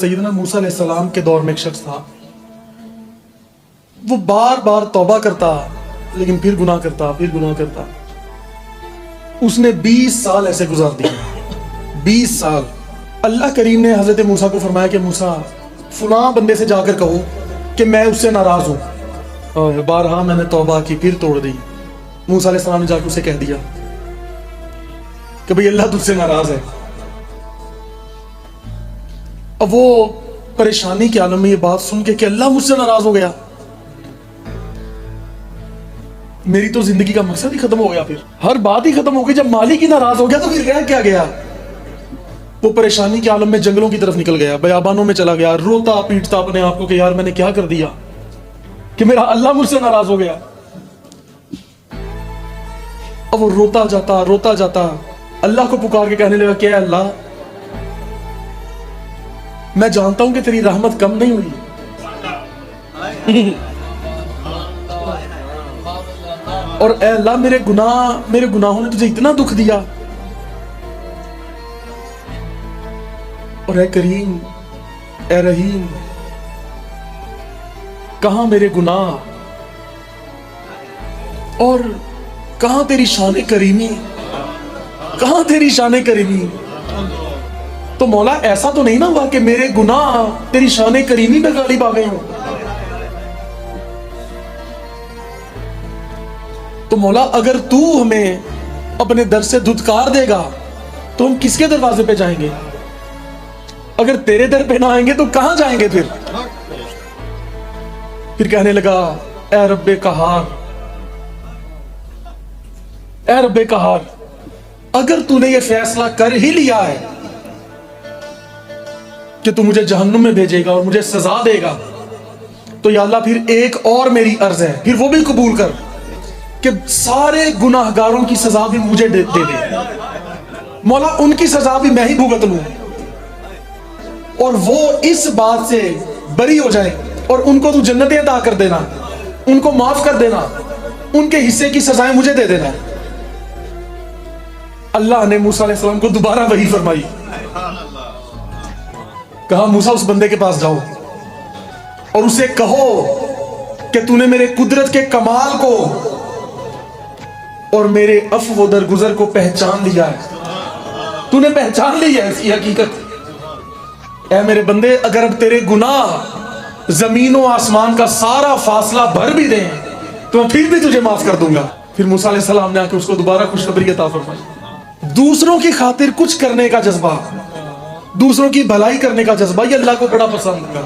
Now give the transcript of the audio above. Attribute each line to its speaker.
Speaker 1: سیدنا موسیٰ علیہ السلام کے دور میں ایک شخص تھا، وہ بار بار توبہ کرتا لیکن پھر گناہ کرتا. اس نے 20 سال ایسے گزار دیے. 20 سال. اللہ کریم نے حضرت موسیٰ کو فرمایا کہ موسیٰ فلاں بندے سے جا کر کہو کہ میں اس سے ناراض ہوں. اور بارہا میں نے توبہ کی پھر توڑ دی. موسیٰ علیہ السلام نے جا کے اسے کہہ دیا کہ بھئی اللہ تجھ سے ناراض ہے. اب وہ پریشانی کے عالم میں یہ بات سن کے کہ اللہ مجھ سے ناراض ہو گیا، میری تو زندگی کا مقصد ہی ختم ہو گیا، پھر ہر بات ہی ختم ہو گئی. جب مالک ہی ناراض ہو گیا تو پھر رہ کیا گیا؟ وہ پریشانی کے عالم میں جنگلوں کی طرف نکل گیا، بیابانوں میں چلا گیا، روتا پیٹتا اپنے آپ کو کہ یار میں نے کیا کر دیا کہ میرا اللہ مجھ سے ناراض ہو گیا. اب وہ روتا جاتا اللہ کو پکار کے کہنے لگا کہ اے اللہ، میں جانتا ہوں کہ تیری رحمت کم نہیں ہوئی، اور اے اللہ میرے گناہوں نے تجھے اتنا دکھ دیا، اور اے کریم اے رحیم، کہاں میرے گناہ اور کہاں تیری شان کریمی، کہاں تیری شان کریمی؟ تو مولا ایسا تو نہیں نا ہوا کہ میرے گناہ تیری شان کریمی میں غالب آ گئے ہوں؟ تو مولا اگر تو ہمیں اپنے در سے دھتکار دے گا تو ہم کس کے دروازے پہ جائیں گے؟ اگر تیرے در پہ نہ آئیں گے تو کہاں جائیں گے پھر کہنے لگا اے رب قہار، اگر تو نے یہ فیصلہ کر ہی لیا ہے کہ تو مجھے جہنم میں بھیجے گا اور مجھے سزا دے گا، تو یا اللہ پھر ایک اور میری عرض ہے، پھر وہ بھی قبول کر کہ سارے گناہگاروں کی سزا بھی مجھے دے دے. مولا ان کی سزا بھی میں ہی بھگت لوں، اور وہ اس بات سے بری ہو جائے اور ان کو تو جنتیں عطا کر دینا، ان کو معاف کر دینا، ان کے حصے کی سزائیں مجھے دے دینا. اللہ نے موسیٰ علیہ السلام کو دوبارہ وحی فرمائی، کہا موسیٰ اس بندے کے پاس جاؤ اور اسے کہو کہ تو نے میرے قدرت کے کمال کو اور میرے عفو و درگزر کو پہچان لیا ہے، تو نے پہچان لیا ہے اس کی حقیقت. اے میرے بندے، اگر اب تیرے گناہ زمین و آسمان کا سارا فاصلہ بھر بھی دیں تو میں پھر بھی تجھے معاف کر دوں گا. پھر موسیٰ علیہ السلام نے آ کے اس کو دوبارہ خوشخبری عطا فرمائی. دوسروں کی خاطر کچھ کرنے کا جذبہ، دوسروں کی بھلائی کرنے کا جذبہ، یہ اللہ کو بڑا پسند ہے.